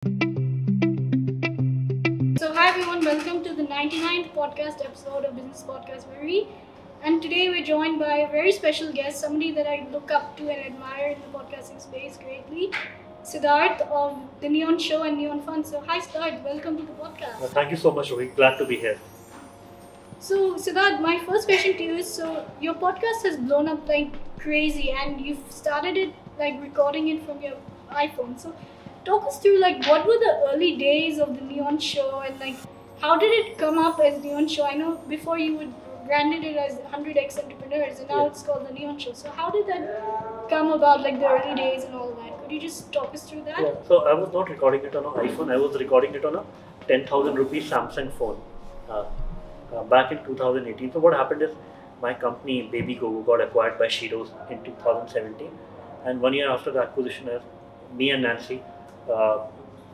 So, hi everyone, welcome to the 99th podcast episode of Business Podcast Roohi. And today we're joined by a very special guest, somebody that I look up to and admire in the podcasting space greatly, Siddharth of the Neon Show and Neon Fun. So, hi Siddharth, welcome to the podcast. Thank you so much, Roohi. Glad to be here. So, Siddharth, my first question to you is your podcast has blown up like crazy and you've started it like recording it from your iPhone. So, talk us through like what were the early days of the Neon Show and like how did it come up as Neon Show? I know before you would branded it as 100x Entrepreneurs and now it's called the Neon Show. So, how did that come about, like the early days and all that? Could you just talk us through that? Yeah, so I was not recording it on an iPhone, I was recording it on a 10,000 rupees Samsung phone. Back in 2018. So what happened is my company Baby Gogo got acquired by Shiro's in 2017, and 1 year after the acquisition, me and Nancy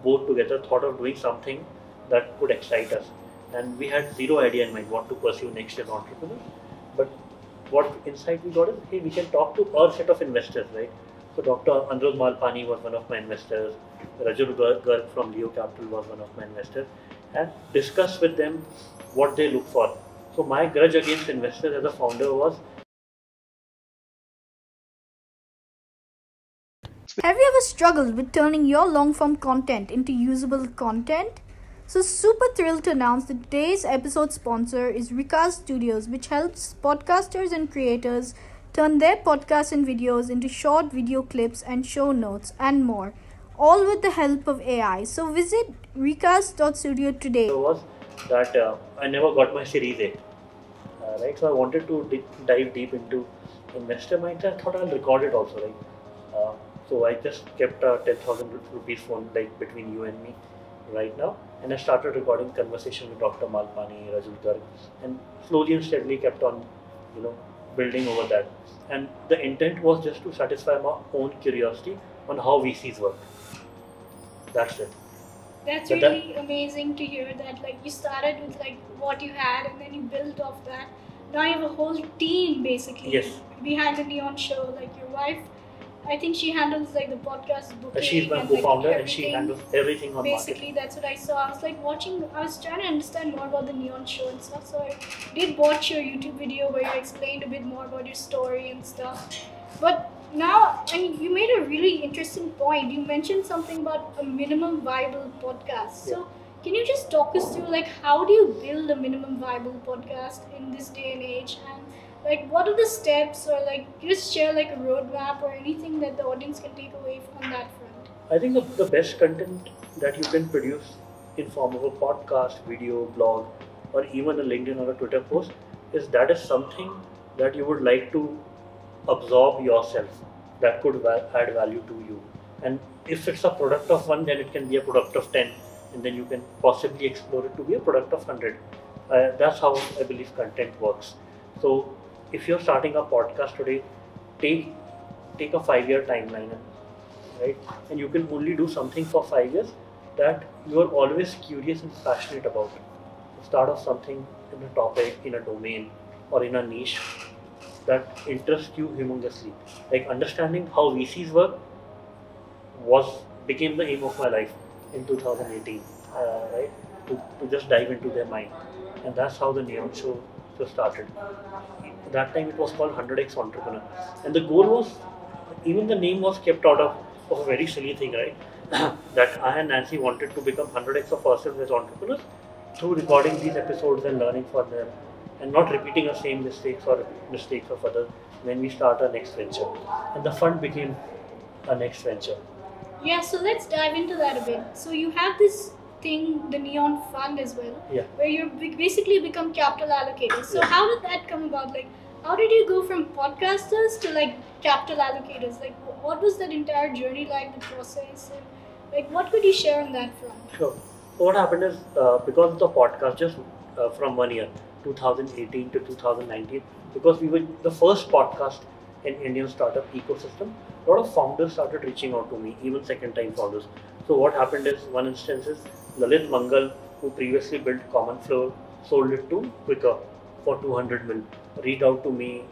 both together thought of doing something that could excite us, and we had zero idea in mind what to pursue next as entrepreneurs. But what insight we got is, hey, we can talk to our set of investors, right? So Dr. Anurudh Malpani was one of my investors, Rajul Garg from Leo Capital was one of my investors, and discuss with them what they look for. So my grudge against investors as a founder was, Have you ever struggled with turning your long form content into usable content? So, super thrilled to announce that today's episode sponsor is Recast Studios, which helps podcasters and creators turn their podcasts and videos into short video clips and show notes and more, all with the help of AI. So, visit recast.studio today. was that I never got my Series A, right? So I wanted to dive deep into investor mindset. I thought I'll record it also, right? So I just kept a 10,000 rupees phone like between you and me right now, and I started recording conversation with Dr. Malpani, Rajul Garg, and slowly and steadily kept on, building over that. And the intent was just to satisfy my own curiosity on how VCs work. That's it. That's But really amazing to hear that like you started with like what you had and then you built off that. Now you have a whole team basically Yes. behind the Neon Show. Like your wife, I think she handles like the podcast booking. She's my and, co-founder, like, and she everything. handles everything on Basically, marketing. that's what I saw. I was like watching. I was trying to understand more about the Neon Show and stuff. So I did watch your YouTube video where you explained a bit more about your story and stuff. But now, and you made a really interesting point. You mentioned something about a minimum viable podcast. So can you just talk us through like how do you build a minimum viable podcast in this day and age, and like what are the steps, or like just share like a roadmap or anything that the audience can take away from that front? I think the best content that you can produce in form of a podcast, video, blog, or even a LinkedIn or a Twitter post is something that you would like to absorb yourself, that could add value to you. And if it's a product of one, then it can be a product of 10, and then you can possibly explore it to be a product of 100. That's how I believe content works. So if you're starting a podcast today, take a 5-year timeline, right? And you can only do something for 5 years that you are always curious and passionate about. Start off something in a topic, in a domain, or in a niche that interests you humongously. Like understanding how VCs work became the aim of my life in 2018, right? To just dive into their mind, and that's how the Neon Show started. That time it was called 100x Entrepreneur, and the goal was, even the name was kept out of a very silly thing, right? That I and Nancy wanted to become 100x of ourselves as entrepreneurs through recording these episodes and learning from them, and not repeating the same mistakes or mistakes of others when we start our next venture. And the fund became a next venture. Yeah, so let's dive into that a bit. So you have this thing, the Neon Fund as well, Yeah. where you basically become capital allocators. So Yeah. how did that come about? Like, how did you go from podcasters to like capital allocators? Like, what was that entire journey like, the process? And, like, what could you share on that front? Sure. So what happened is, because of the podcast, just from 1 year, 2018 to 2019, because we were the first podcast in Indian startup ecosystem, a lot of founders started reaching out to me, even second-time founders. So what happened is, one instance is Lalit Mangal, who previously built Common Flow, sold it to Quicker for 200 mil, reached out to me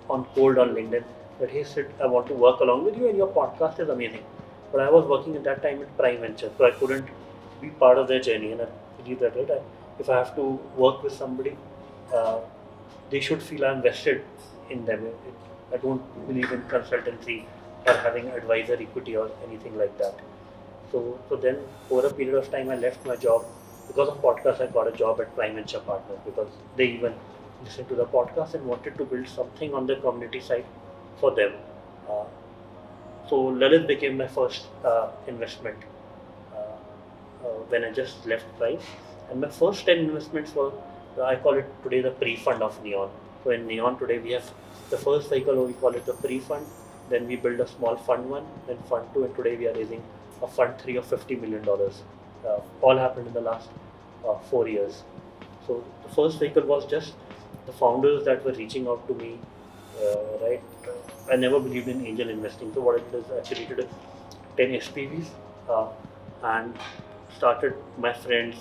on cold on LinkedIn that, hey Sid, I want to work along with you and your podcast is amazing. But I was working at that time in Prime Venture, so I couldn't be part of their journey. And I believe that if I have to work with somebody, uh, they should feel I'm vested in them. I don't believe in consultancy or having advisor equity or anything like that. So then over a period of time, I left my job because of podcast. I got a job at Prime Venture Partners because they even listened to the podcast and wanted to build something on the community side for them. Uh, so Lalit became my first investment when I just left Prime, and my first 10 investments were, I call it today the pre-fund of Neon. So in Neon today we have the first vehicle, we call it the pre-fund, then we build a small fund 1, then fund 2, and today we are raising a fund 3 of $50 million. All happened in the last 4 years. So the first vehicle was just the founders that were reaching out to me, right? I never believed in angel investing. So what I did is I created 10 SPVs and started my friends,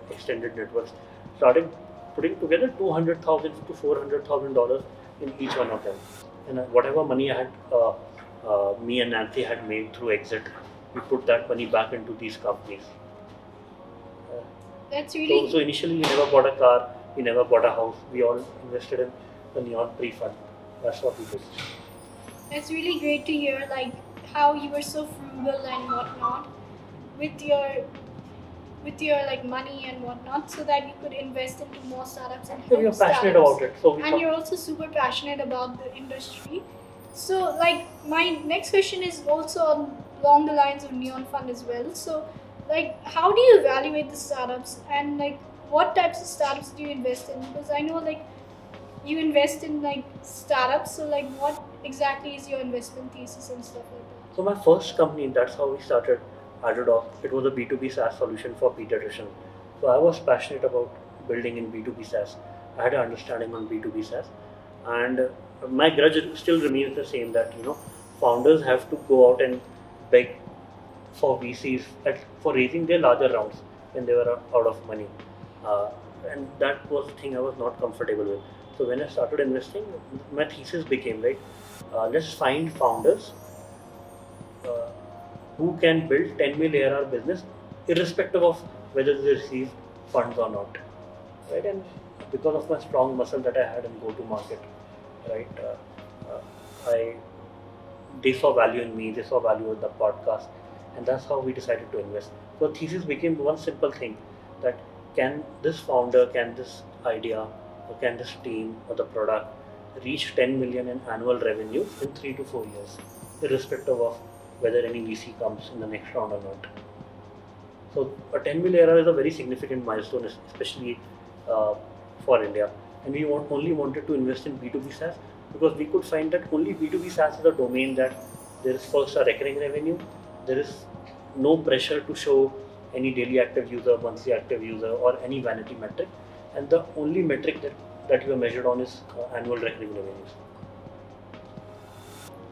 extended networks, started putting together $200,000 to $400,000 in each one of them. And whatever money I had, me and Nancy had made through exit, we put that money back into these companies. That's really. So initially, we never bought a car, we never bought a house. We all invested in the Neon pre-fund. That's what we did. That's really great to hear, like how you were so frugal and whatnot with your like money and whatnot, so that you could invest into more startups and help So we are passionate startups. about it. So And you're also super passionate about the industry. So like my next question is also along the lines of Neon Fund as well. So like how do you evaluate the startups, and like what types of startups do you invest in? Because I know like you invest in like startups, so like what exactly is your investment thesis and stuff like that? So my first company, that's how we started Adodoc. It was a B2B SaaS solution for pediatrician. So I was passionate about building in B2B SaaS. I had an understanding on B2B SaaS, and my grudge still remains the same, that founders have to go out and beg for VCs for raising their larger rounds when they were out of money, and that was the thing I was not comfortable with. So when I started investing, my thesis became let's find founders uh, who can build 10 million ARR business irrespective of whether they receive funds or not, right? And because of my strong muscle that I had in go-to-market, right, I they saw value in me, they saw value in the podcast, and that's how we decided to invest. So thesis became one simple thing, that can this founder, can this idea, or can this team or the product reach 10 million in annual revenue in 3 to 4 years, irrespective of whether any VC comes in the next round or not. So a 10 million ARR is a very significant milestone, especially for India. And we only wanted to invest in B2B SaaS because we could find that only B2B SaaS is a domain that there is first a recurring revenue, there is no pressure to show any daily active user, monthly active user, or any vanity metric, and the only metric that you are measured on is annual recurring revenues.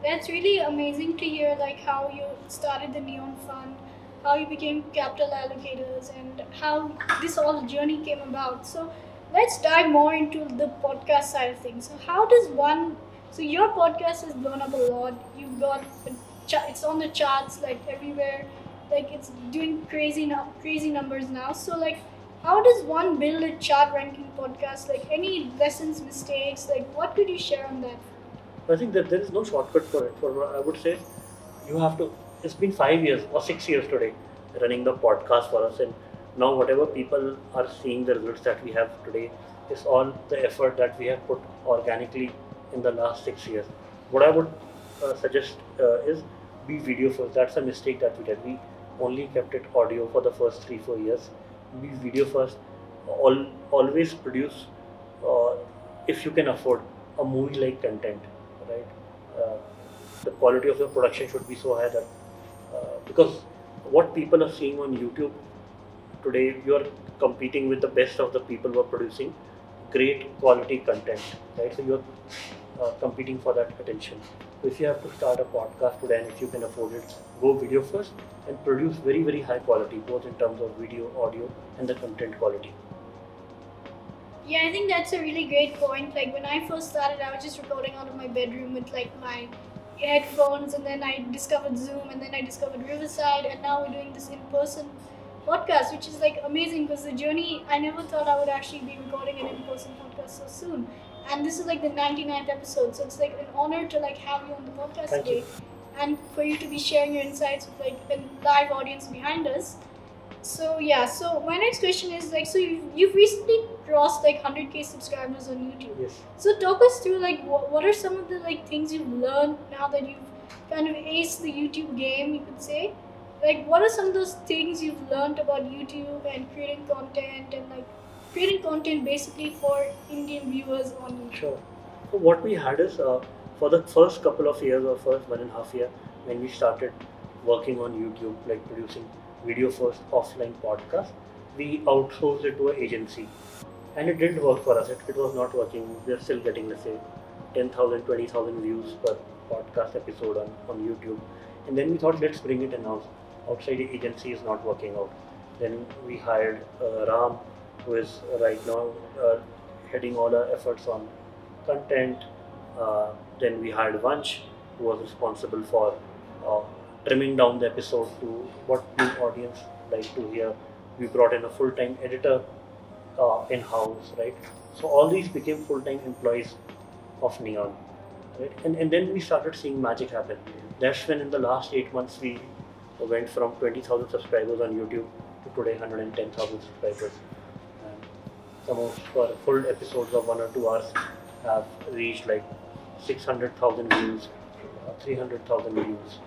That's really amazing to hear, like how you started the Neon Fund, how you became capital allocators, and how this whole journey came about. So let's dive more into the podcast side of things. So how does one? So your podcast has blown up a lot. You've got it's on the charts like everywhere. Like it's doing crazy numbers now. So like, how does one build a chart ranking podcast? Like any lessons, mistakes? Like what could you share on that? I think that there is no shortcut for it. I would say you have to. It's been 5 years or 6 years today running the podcast for us, and now whatever people are seeing the results that we have today is all the effort that we have put organically in the last 6 years. What I would suggest is be video first. That's a mistake that we did. We only kept it audio for the first 3-4 years. Be video first. Always produce, if you can afford, a movie-like content, right? The quality of your production should be so high that because what people are seeing on YouTube today, you are competing with the best of the people who are producing great quality content, right? So you're competing for that attention. So if you have to start a podcast today, and if you can afford it, go video first and produce very, very high quality, both in terms of video, audio, and the content quality. Yeah, I think that's a really great point. Like when I first started, I was just recording out of my bedroom with like my headphones, and then I discovered Zoom, and then I discovered Riverside, and now we're doing this in-person podcast, which is like amazing because the journey, I never thought I would actually be recording an in-person podcast so soon. And this is like the 99th episode, so it's like an honor to like have you on the podcast Thank today, you. and for you to be sharing your insights with like a live audience behind us. So yeah, so my next question is like, so you've recently crossed like 100K subscribers on YouTube. Yes. So talk us through like what are some of the like things you've learned now that you've kind of aced the YouTube game, you could say. Like what are some of those things you've learned about YouTube and creating content and like creating content basically for Indian viewers on YouTube? Sure. So what we had is for the first couple of years or first 1.5 year when we started working on YouTube, like producing video first offline podcast, we outsourced it to an agency, and it didn't work for us. It was not working. We are still getting, let's say, 10,000, 20,000 views per podcast episode on YouTube. And then we thought, let's bring it in-house. Outside the agency is not working out. Then we hired Ram, who is right now heading all our efforts on content. Then we hired Vansh, who was responsible for trimming down the episode to what the audience like to hear. We brought in a full-time editor in-house, right? So all these became full-time employees of Neon, right? And then we started seeing magic happen. That's when in the last 8 months we went from 20,000 subscribers on YouTube to today 110,000 subscribers. And some of our full episodes of 1 or 2 hours have reached like 600,000 views, 300,000 views.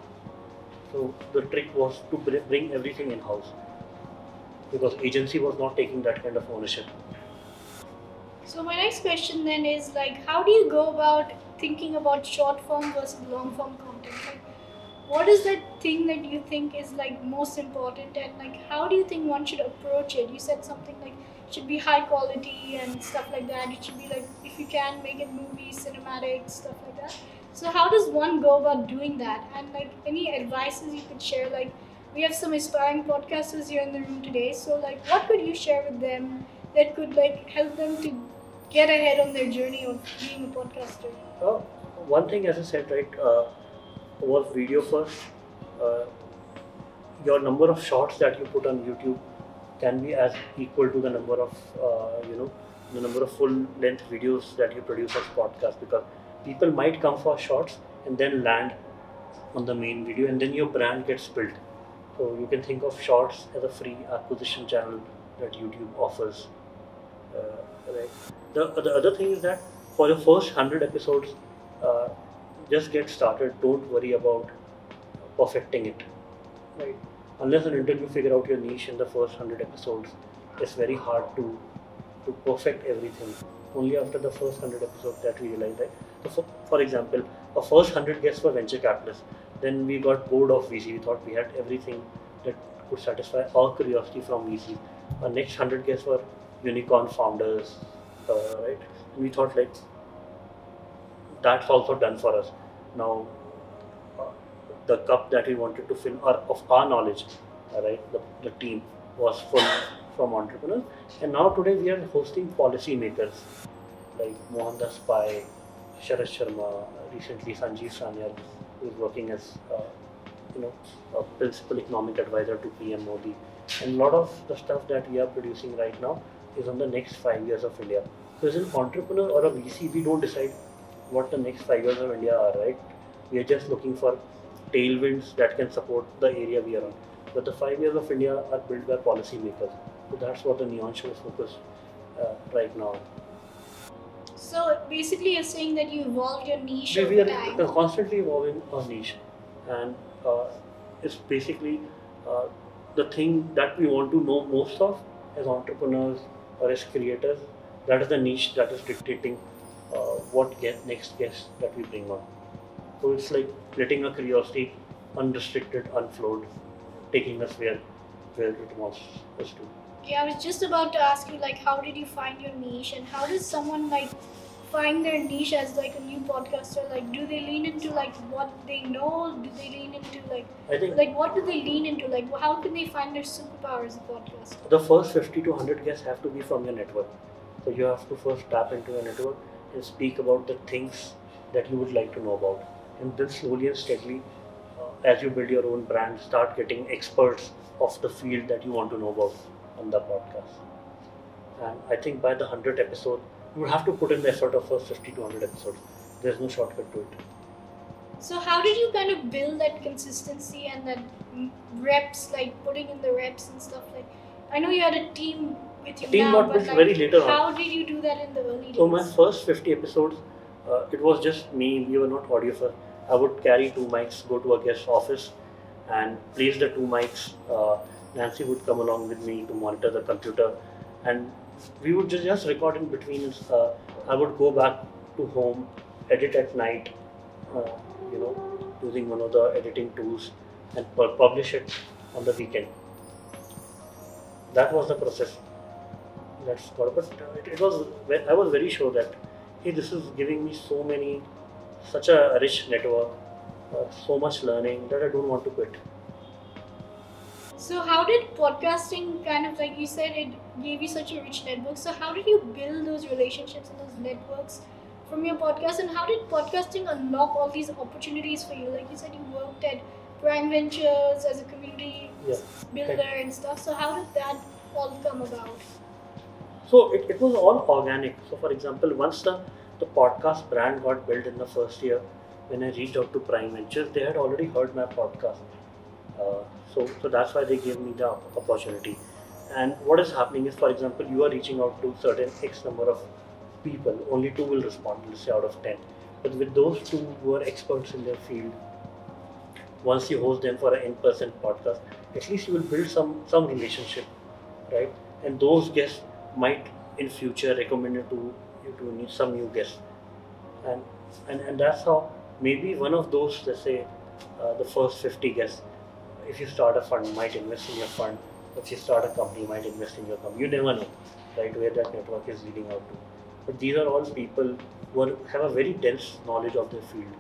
So the trick was to bring everything in-house because agency was not taking that kind of ownership. So my next question then is like, how do you go about thinking about short form versus long form content? Like, what is that thing that you think is like most important, and like how do you think one should approach it? You said something like it should be high quality and stuff like that. It should be like, if you can, make it movies, cinematic, stuff like that. So how does one go about doing that? And like any advices you could share? Like we have some aspiring podcasters here in the room today. So like what could you share with them that could like help them to get ahead on their journey of being a podcaster? One thing, as I said, right, was video first. Your number of shots that you put on YouTube can be as equal to the number of the number of full length videos that you produce as podcast, because people might come for shots and then land on the main video, and then your brand gets built. So you can think of shorts as a free acquisition channel that YouTube offers. Right. The other thing is that for the first 100 episodes, just get started. Don't worry about perfecting it. Right. Unless and until you figure out your niche in the first 100 episodes, it's very hard to perfect everything. Only after the first 100 episodes that we realized that. So for example, our first 100 guests were venture capitalists. Then we got bored of VC. We thought we had everything that could satisfy our curiosity from VC. Our next 100 guests were unicorn founders, right? And we thought like that's also done for us. Now the cup that we wanted to fill of our knowledge, right? The team was full from entrepreneurs, and now today we are hosting policy makers like Mohandas Pai, Sharad Sharma, recently Sanjeev Sanyal, who is working as a principal economic advisor to PM Modi, and a lot of the stuff that we are producing right now is on the next 5 years of India. So as an entrepreneur or a VC, we don't decide what the next 5 years of India are, right? We are just looking for tailwinds that can support the area we are on. But the 5 years of India are built by policy makers. So that's what the Neon show is focused right now. So basically you're saying that you evolved your niche We over are time. constantly evolving our niche, and it's basically the thing that we want to know most of as entrepreneurs or as creators. That is the niche that is dictating what next guest that we bring on. So it's like letting our curiosity unrestricted, unflowed, taking us where it wants us to. Yeah, I was just about to ask you like how did you find your niche, and how does someone like find their niche as like a new podcaster? Like do they lean into like what they know? Do they lean into I think like what do they lean into? Like how can they find their superpower as a podcaster? the first 50 to 100 guests have to be from your network. So you have to first tap into your network and speak about the things that you would like to know about. and then slowly and steadily, as you build your own brand, start getting experts of the field that you want to know about on the podcast. And I think by the 100th episode, you will have to put in the effort of first 50 to 100 episodes. There's no shortcut to it. So how did you kind of build that consistency and that reps, like putting in the reps and stuff like? I know you had a team with you Team now, got but built like, very later on. how did you do that in the early days? So my first 50 episodes, it was just me. We were not audiophiles. I would carry 2 mics, go to a guest office, and place the 2 mics. Nancy would come along with me to monitor the computer, and we would just record in between. I would go back to home, edit at night, using one of the editing tools, and publish it on the weekend. That was the process. That's got, but it was. I was very sure that, hey, this is giving me such a rich network, so much learning that I don't want to quit. So how did podcasting kind of, like you said, it gave you such a rich network. So how did you build those relationships and those networks from your podcast, and how did podcasting unlock all these opportunities for you? Like you said, you worked at Prime Ventures as a community builder and stuff. So how did that all come about? So it was all organic. So for example, once the podcast brand got built in the first year, when I reached out to Prime Ventures, they had already heard my podcast. So that's why they gave me the opportunity. And what is happening is, for example, you are reaching out to certain X number of people, only 2 will respond, let's say out of 10. But with those 2 who are experts in their field, once you host them for an in-person podcast, at least you will build some relationship, right? And those guests might in future recommend you to need some new guests. And that's how maybe one of those, let's say, the first 50 guests, if you start a fund, might invest in your fund. If you start a company, might invest in your company. You never know, right, where that network is leading out to. But these are all people who have a very dense knowledge of their field.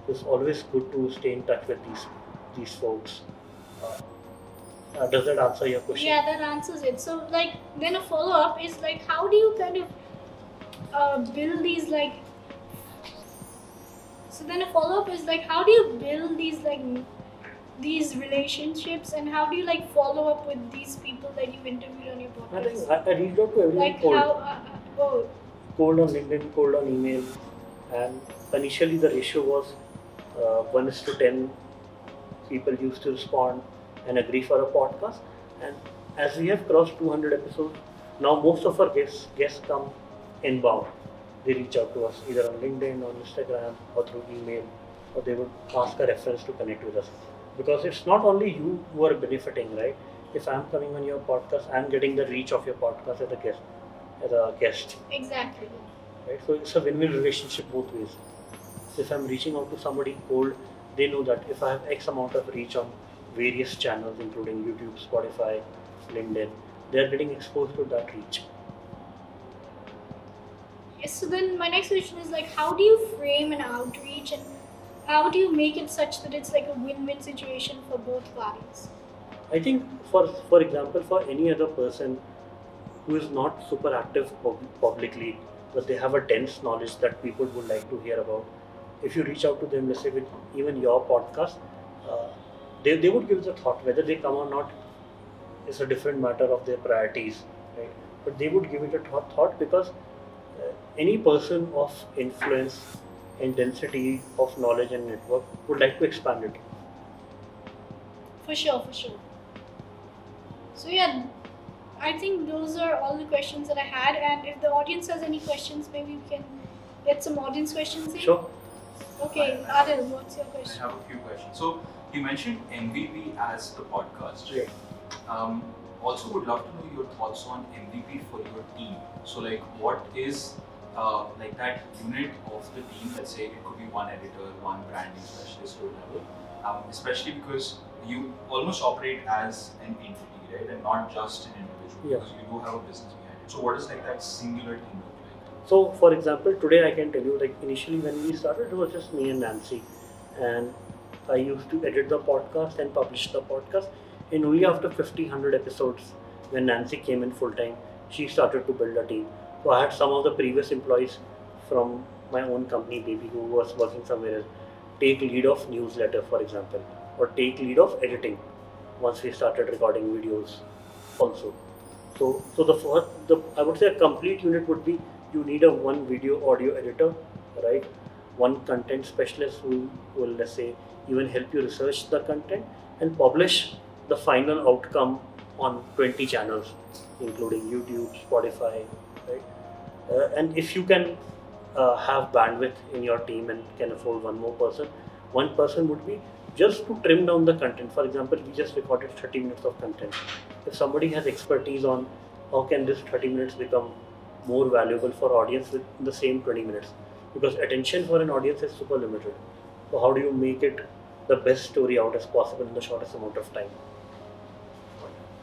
It's always good to stay in touch with these folks. Does that answer your question? Yeah, that answers it. So like, then a follow-up is like, how do you kind of build these like? So then a follow-up is like, how do you build these relationships, and how do you like follow up with these people that you interviewed on your podcast? I think I reached out to everyone Like cold. how? Cold on LinkedIn, cold on email, and initially the ratio was 1:10 people used to respond and agree for a podcast. And as we have crossed 200 episodes, now most of our guests come inbound. They reach out to us either on LinkedIn, on Instagram, or through email, or they would ask a reference to connect with us. Because it's not only you who are benefiting, right? If I'm coming on your podcast, I'm getting the reach of your podcast as a guest. Exactly. Right? So it's a win-win relationship both ways. If I'm reaching out to somebody cold, they know that if I have X amount of reach on various channels, including YouTube, Spotify, LinkedIn, they're getting exposed to that reach. Yes, so then my next question is like, how do you frame an outreach, and how do you make it such that it's like a win-win situation for both parties? I think, for example, for any other person who is not super active publicly, but they have a dense knowledge that people would like to hear about, if you reach out to them, let's say with even your podcast, they would give it a thought. Whether they come or not is a different matter of their priorities, right? But they would give it a thought because any person of influence and density of knowledge and network would like to expand it. For sure. So yeah, I think those are all the questions that I had, and if the audience has any questions, maybe we can get some audience questions in. Sure. Okay, Adil, what's your question? I have a few questions. So you mentioned MVP as the podcast, right? Also would love to know your thoughts on MVP for your team. So like, what is like that unit of the team? Let's say it could be one editor, one branding specialist or whatever. Especially because you almost operate as an entity, right, and not just an individual. Yeah. Because you do have a business behind it. So what is like that singular team look like? So, for example, today I can tell you, like initially when we started, it was just me and Nancy, and I used to edit the podcast and publish the podcast. And only after 100 episodes, when Nancy came in full time, she started to build a team. So I had some of the previous employees from my own company, maybe who was working somewhere else, take lead of newsletter, for example, or take lead of editing once we started recording videos also. So the first, I would say a complete unit would be you need a one video audio editor, right? One content specialist who will, let's say, even help you research the content and publish the final outcome on 20 channels, including YouTube, Spotify, right? And if you can have bandwidth in your team and can afford one more person, one person would be just to trim down the content. For example, we just recorded 30 minutes of content. If somebody has expertise on how can this 30 minutes become more valuable for audience with the same 20 minutes, because attention for an audience is super limited. So how do you make it the best story out as possible in the shortest amount of time?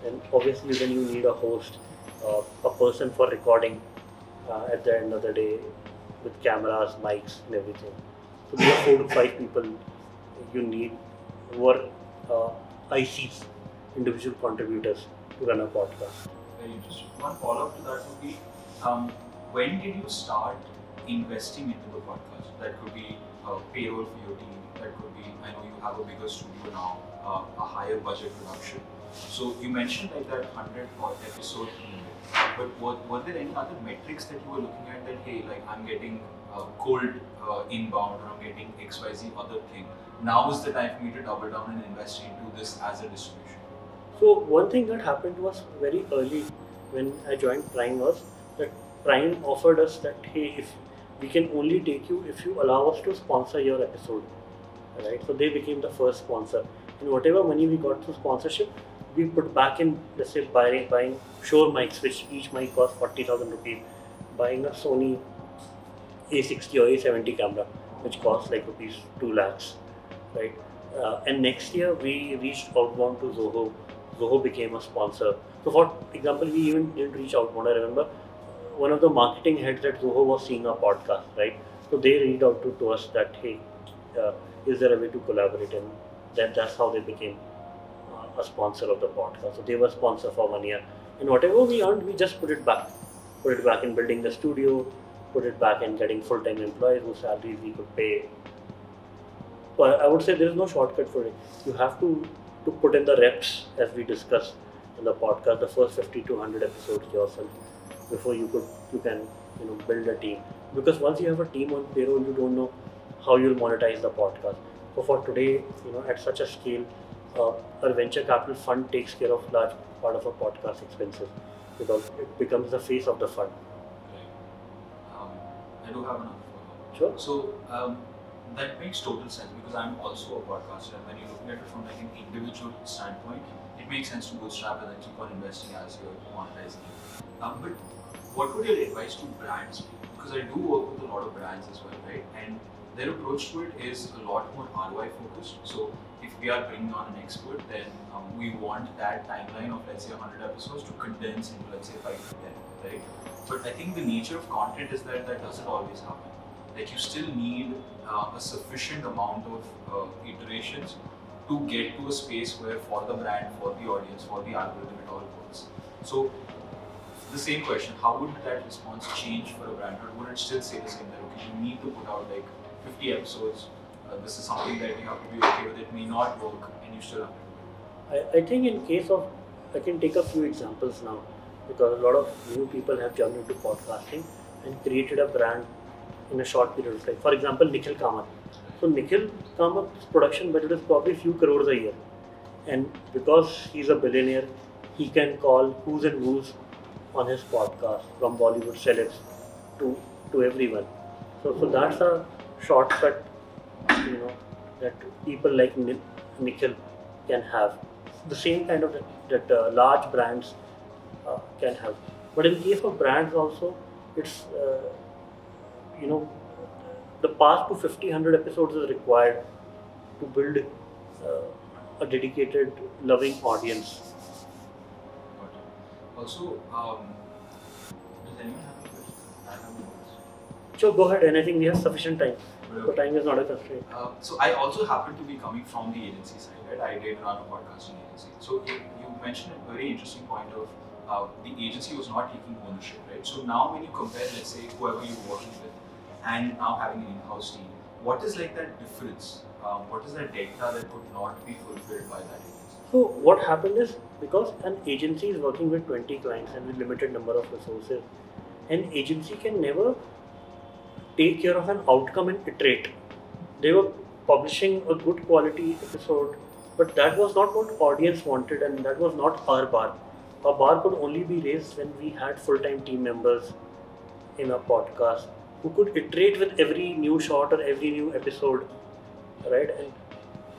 And obviously then you need a host, a person for recording at the end of the day with cameras, mics and everything. So there are 4 to 5 people you need who are ICs, individual contributors to run a podcast. Very interesting. One follow-up to that would be, when did you start investing into the podcast? That could be payroll for your team. That could be, I know you have a bigger studio now, a higher budget production. So you mentioned like that 100 episode email, but were there any other metrics that you were looking at that, hey, like I'm getting cold inbound or I'm getting XYZ other thing. Now is the time for me to double down and invest into this as a distribution. So one thing that happened to us very early when I joined Prime was that Prime offered us that, hey, if we can only take you if you allow us to sponsor your episode, right? So they became the first sponsor, and whatever money we got through sponsorship, we put back in, let's say, buying Shure mics, which each mic cost 40,000 rupees, buying a Sony A60 or A70 camera, which costs like rupees 2 lakhs, right? And next year we reached outbound to Zoho. Zoho became a sponsor. So for example, we even didn't reach outbound. I remember one of the marketing heads at Zoho was seeing our podcast, right? So they reached out to us that, hey, is there a way to collaborate? And that's how they became a sponsor of the podcast. So they were sponsor for 1 year, and whatever we earned, we just put it back in building the studio, put it back in getting full-time employees whose salaries we could pay. So I would say there is no shortcut for it. You have to put in the reps, as we discussed in the podcast, the first 50 to 100 episodes yourself before you can build a team. Because once you have a team on payroll, you don't know how you'll monetize the podcast. So for today, at such a scale, our venture capital fund takes care of large part of our podcast expenses because it becomes the face of the fund. Right. I do have another follow-up. Sure. So that makes total sense because I'm also a podcaster, and when you're looking at it from like an individual standpoint, it makes sense to bootstrap and then keep on investing as you're monetizing it. But what would your advice to brands be? Because I do work with a lot of brands as well, right? And their approach to it is a lot more ROI focused. So if we are bringing on an expert, then we want that timeline of, let's say, 100 episodes to condense into, let's say, 5 to 10, right? But I think the nature of content is that doesn't always happen. Like you still need a sufficient amount of iterations to get to a space where for the brand, for the audience, for the algorithm, it all works. So the same question, how would that response change for a brand? Or would it still say the same, that okay, you need to put out like 50 episodes, this is something that you have to be okay with, it may not work and you still have to do it? I think in case of, I can take a few examples now, because a lot of new people have jumped into podcasting and created a brand in a short period of time. For example, Nikhil Kamath. So Nikhil Kamath's production budget is probably few crores a year, and because he's a billionaire, he can call who's and who's on his podcast, from Bollywood celebs to everyone. So that's a shortcut, that people like Nikhil can have. The same kind of that large brands can have. But in case of brands also, it's the path to 50-100 episodes is required to build a dedicated, loving audience. Also, does anyone have any questions? I have no questions. Sure, go ahead. And I think we have sufficient time. So time is not a constraint. So I also happen to be coming from the agency side, right? I did run a podcasting agency. So you mentioned a very interesting point of the agency was not taking ownership, right? So now when you compare, let's say, whoever you're working with, and now having an in-house team, what is like that difference? What is that delta that could not be fulfilled by that agency? So what happened is, because an agency is working with 20 clients and with limited number of resources, an agency can never take care of an outcome and iterate. They were publishing a good quality episode, but that was not what audience wanted, and that was not our bar. Our bar could only be raised when we had full-time team members in a podcast who could iterate with every new shot or every new episode, right?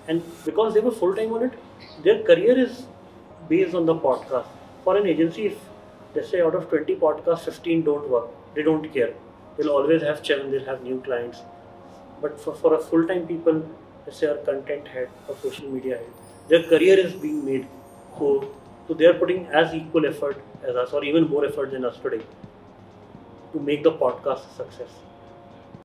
And because they were full-time on it, their career is based on the podcast. For an agency, if let's say out of 20 podcasts, 15 don't work, they don't care. They'll always have churn, they'll have new clients. But for a full-time people, let's say our content head or social media head, their career is being made. So they are putting as equal effort as us, or even more effort than us today, to make the podcast a success.